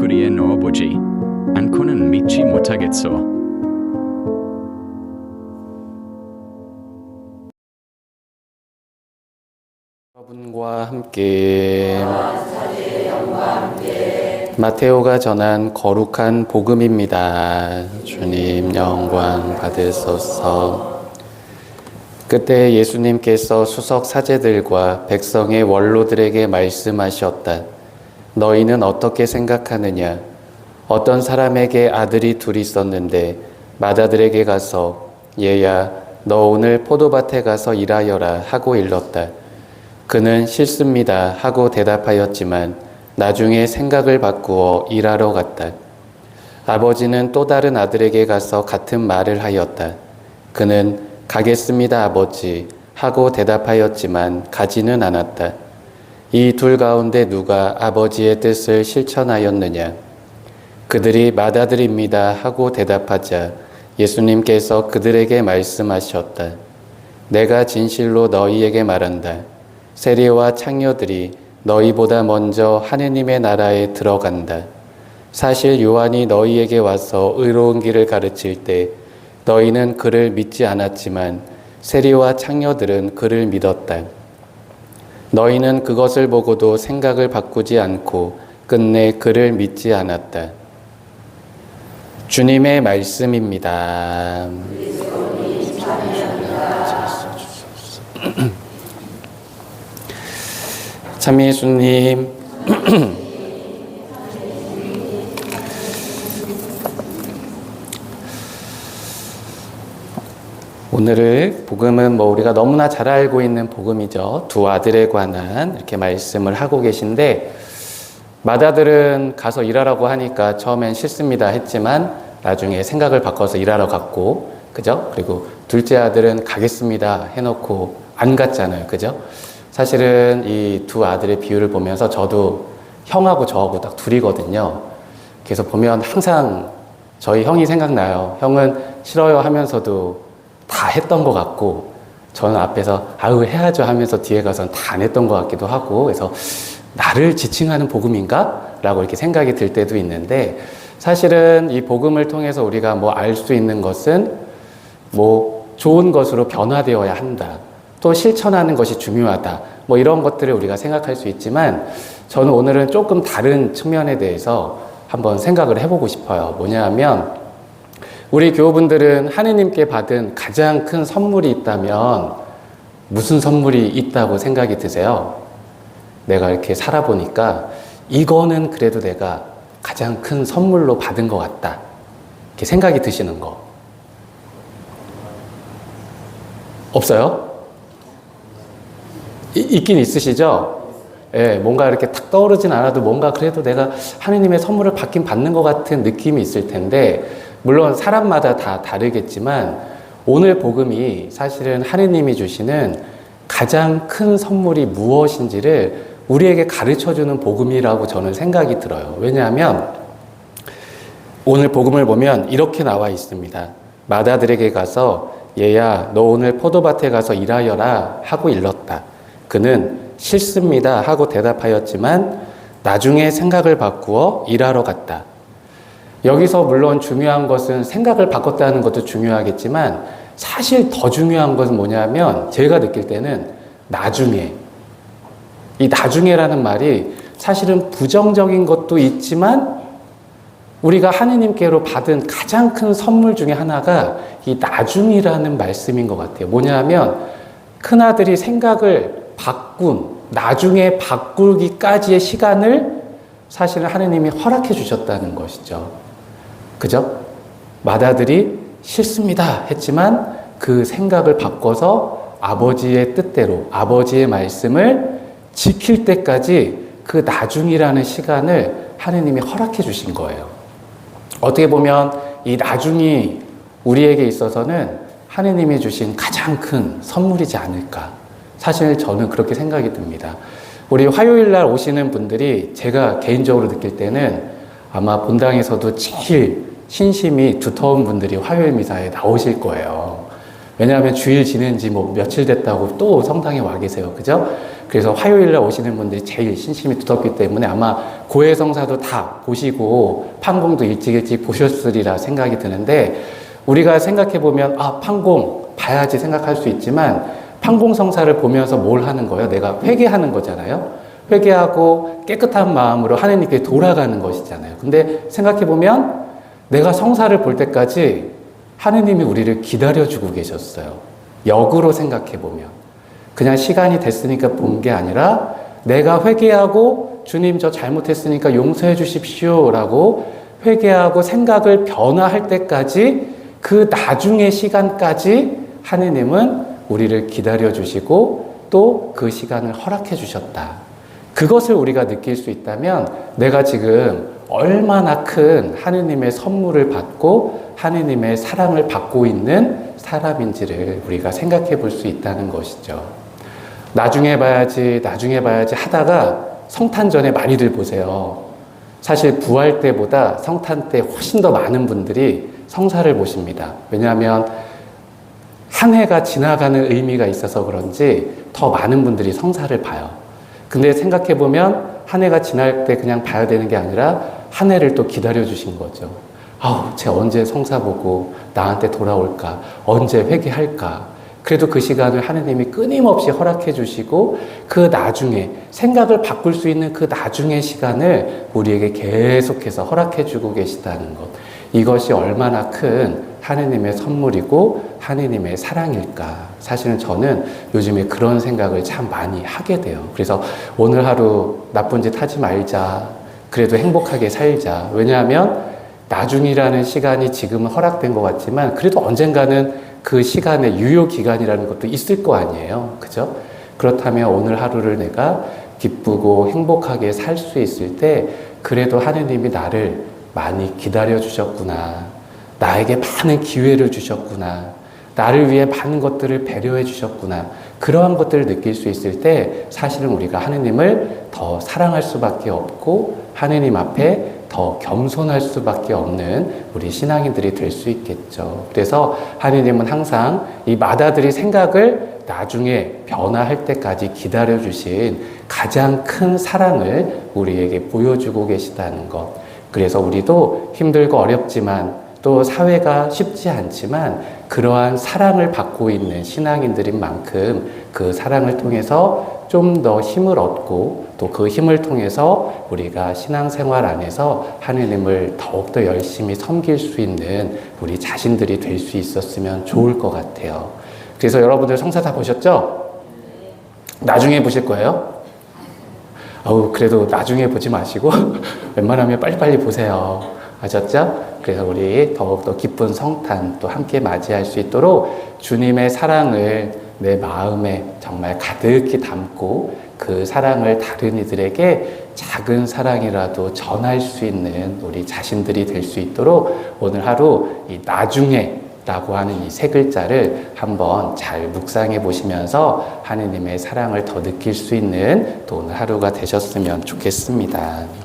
옆구리에 넣어보지 않고는 믿지 못하겠소. 여러분과 함께 마테오가 전한 거룩한 복음입니다. 주님 영광 받으소서. 그때 예수님께서 수석 사제들과 백성의 원로들에게 말씀하셨다. 너희는 어떻게 생각하느냐? 어떤 사람에게 아들이 둘이 있었는데 맏아들에게 가서 얘야 너 오늘 포도밭에 가서 일하여라 하고 일렀다. 그는 싫습니다 하고 대답하였지만 나중에 생각을 바꾸어 일하러 갔다. 아버지는 또 다른 아들에게 가서 같은 말을 하였다. 그는 가겠습니다 아버지 하고 대답하였지만 가지는 않았다. 이 둘 가운데 누가 아버지의 뜻을 실천하였느냐? 그들이 맏아들입니다 하고 대답하자 예수님께서 그들에게 말씀하셨다. 내가 진실로 너희에게 말한다. 세리와 창녀들이 너희보다 먼저 하느님의 나라에 들어간다. 사실 요한이 너희에게 와서 의로운 길을 가르칠 때 너희는 그를 믿지 않았지만 세리와 창녀들은 그를 믿었다. 너희는 그것을 보고도 생각을 바꾸지 않고 끝내 그를 믿지 않았다. 주님의 말씀입니다. 참 예수님, 오늘의 복음은 우리가 너무나 잘 알고 있는 복음이죠. 두 아들에 관한 이렇게 말씀을 하고 계신데 맏아들은 가서 일하라고 하니까 처음엔 싫습니다 했지만 나중에 생각을 바꿔서 일하러 갔고, 그죠? 그리고 둘째 아들은 가겠습니다 해놓고 안 갔잖아요, 그죠? 사실은 이 두 아들의 비유를 보면서 저도 형하고 저하고 딱 둘이거든요. 그래서 보면 항상 저희 형이 생각나요. 형은 싫어요 하면서도 다 했던 것 같고 저는 앞에서 아유 해야죠 하면서 뒤에 가서는 다 안 했던 것 같기도 하고, 그래서 나를 지칭하는 복음인가? 라고 이렇게 생각이 들 때도 있는데 사실은 이 복음을 통해서 우리가 알 수 있는 것은 좋은 것으로 변화되어야 한다. 또 실천하는 것이 중요하다. 이런 것들을 우리가 생각할 수 있지만 저는 오늘은 조금 다른 측면에 대해서 한번 생각을 해보고 싶어요. 뭐냐 하면 우리 교우분들은 하느님께 받은 가장 큰 선물이 있다면 무슨 선물이 있다고 생각이 드세요? 내가 이렇게 살아보니까 이거는 그래도 내가 가장 큰 선물로 받은 것 같다. 이렇게 생각이 드시는 거. 없어요? 있긴 있으시죠? 예, 뭔가 이렇게 탁 떠오르진 않아도 뭔가 그래도 내가 하느님의 선물을 받는 것 같은 느낌이 있을 텐데, 물론 사람마다 다 다르겠지만 오늘 복음이 사실은 하느님이 주시는 가장 큰 선물이 무엇인지를 우리에게 가르쳐주는 복음이라고 저는 생각이 들어요. 왜냐하면 오늘 복음을 보면 이렇게 나와 있습니다. 맏아들에게 가서 얘야 너 오늘 포도밭에 가서 일하여라 하고 일렀다. 그는 싫습니다 하고 대답하였지만 나중에 생각을 바꾸어 일하러 갔다. 여기서 물론 중요한 것은 생각을 바꿨다는 것도 중요하겠지만 사실 더 중요한 것은 뭐냐면 제가 느낄 때는 나중에, 이 나중에라는 말이 사실은 부정적인 것도 있지만 우리가 하느님께로 받은 가장 큰 선물 중에 하나가 이 나중이라는 말씀인 것 같아요. 뭐냐면 큰아들이 생각을 나중에 바꾸기까지의 시간을 사실은 하느님이 허락해 주셨다는 것이죠. 그죠? 맏아들이 싫습니다 했지만 그 생각을 바꿔서 아버지의 뜻대로 아버지의 말씀을 지킬 때까지 그 나중이라는 시간을 하느님이 허락해 주신 거예요. 어떻게 보면 이 나중이 우리에게 있어서는 하느님이 주신 가장 큰 선물이지 않을까. 사실 저는 그렇게 생각이 듭니다. 우리 화요일 날 오시는 분들이 제가 개인적으로 느낄 때는 아마 본당에서도 제일 신심이 두터운 분들이 화요일 미사에 나오실 거예요. 왜냐하면 주일 지낸 지 며칠 됐다고 또 성당에 와 계세요. 그죠? 그래서 화요일날 오시는 분들이 제일 신심이 두텁기 때문에 아마 고해성사도 다 보시고 판공도 일찍 보셨으리라 생각이 드는데, 우리가 생각해보면 판공 봐야지 생각할 수 있지만 판공성사를 보면서 뭘 하는 거예요? 내가 회개하는 거잖아요. 회개하고 깨끗한 마음으로 하나님께 돌아가는 것이잖아요. 근데 생각해보면 내가 성사를 볼 때까지 하느님이 우리를 기다려주고 계셨어요. 역으로 생각해보면 그냥 시간이 됐으니까 본 게 아니라 내가 회개하고 주님 저 잘못했으니까 용서해 주십시오 라고 회개하고 생각을 변화할 때까지, 그 나중의 시간까지 하느님은 우리를 기다려주시고 또 그 시간을 허락해 주셨다. 그것을 우리가 느낄 수 있다면 내가 지금 얼마나 큰 하느님의 선물을 받고 하느님의 사랑을 받고 있는 사람인지를 우리가 생각해 볼 수 있다는 것이죠. 나중에 봐야지 하다가 성탄 전에 많이들 보세요. 사실 부활 때보다 성탄 때 훨씬 더 많은 분들이 성사를 보십니다. 왜냐하면 한 해가 지나가는 의미가 있어서 그런지 더 많은 분들이 성사를 봐요. 근데 생각해보면 한 해가 지날 때 그냥 봐야 되는 게 아니라 한 해를 또 기다려주신 거죠. 쟤 언제 성사 보고 나한테 돌아올까? 언제 회개할까? 그래도 그 시간을 하느님이 끊임없이 허락해 주시고 그 나중에 생각을 바꿀 수 있는 그 나중의 시간을 우리에게 계속해서 허락해 주고 계시다는 것. 이것이 얼마나 큰 하느님의 선물이고 하느님의 사랑일까. 사실은 저는 요즘에 그런 생각을 참 많이 하게 돼요. 그래서 오늘 하루 나쁜 짓 하지 말자. 그래도 행복하게 살자. 왜냐하면 나중이라는 시간이 지금은 허락된 것 같지만 그래도 언젠가는 그 시간의 유효기간이라는 것도 있을 거 아니에요. 그죠? 그렇다면 오늘 하루를 내가 기쁘고 행복하게 살 수 있을 때 그래도 하느님이 나를 많이 기다려 주셨구나. 나에게 많은 기회를 주셨구나. 나를 위해 많은 것들을 배려해 주셨구나. 그러한 것들을 느낄 수 있을 때 사실은 우리가 하느님을 더 사랑할 수밖에 없고 하느님 앞에 더 겸손할 수밖에 없는 우리 신앙인들이 될 수 있겠죠. 그래서 하느님은 항상 이 마다들이 생각을 나중에 변화할 때까지 기다려주신 가장 큰 사랑을 우리에게 보여주고 계시다는 것. 그래서 우리도 힘들고 어렵지만 또 사회가 쉽지 않지만 그러한 사랑을 받고 있는 신앙인들인 만큼 그 사랑을 통해서 좀 더 힘을 얻고 또 그 힘을 통해서 우리가 신앙생활 안에서 하느님을 더욱더 열심히 섬길 수 있는 우리 자신들이 될 수 있었으면 좋을 것 같아요. 그래서 여러분들 성사 다 보셨죠? 나중에 보실 거예요? 그래도 나중에 보지 마시고 웬만하면 빨리빨리 보세요. 아셨죠? 그래서 우리 더욱더 기쁜 성탄 또 함께 맞이할 수 있도록 주님의 사랑을 내 마음에 정말 가득히 담고 그 사랑을 다른 이들에게 작은 사랑이라도 전할 수 있는 우리 자신들이 될 수 있도록 오늘 하루 이 나중에 라고 하는 이 세 글자를 한번 잘 묵상해 보시면서 하느님의 사랑을 더 느낄 수 있는 또 오늘 하루가 되셨으면 좋겠습니다.